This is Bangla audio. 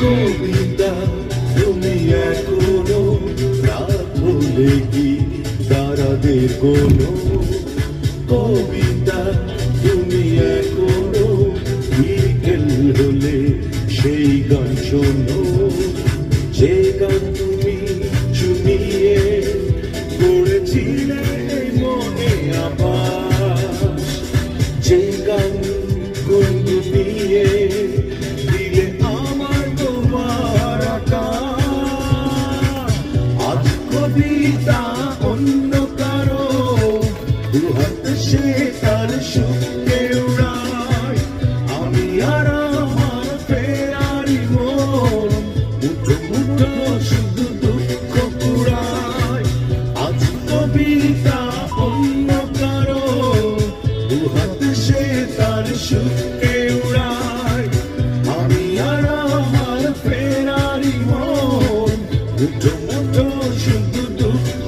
কবিতা তুমি এখনো রাত হলে কি তারাদের কোনো কবিতা তুমি এখনো বিকেল হলে সেই গান শোনো যে গান তুমি শুনিয়ে করেছিলে এই মনে আবার যে গান গুনগুনিয়ে দিলে আমার তোমার আকাশ আজ কবিতা অন্য কারো দুহাত সে তার সুখে উড়ায় আমি আর আমার ফেরারি মন মুঠো মুঠো শুধু দুঃখ কুড়ায় আজ কবিতা অন্য কারো দুহাত সে তার সুখে উড়ায় আমি আর আমার ফেরারি মন মুঠো মুঠো শুধু দুঃখ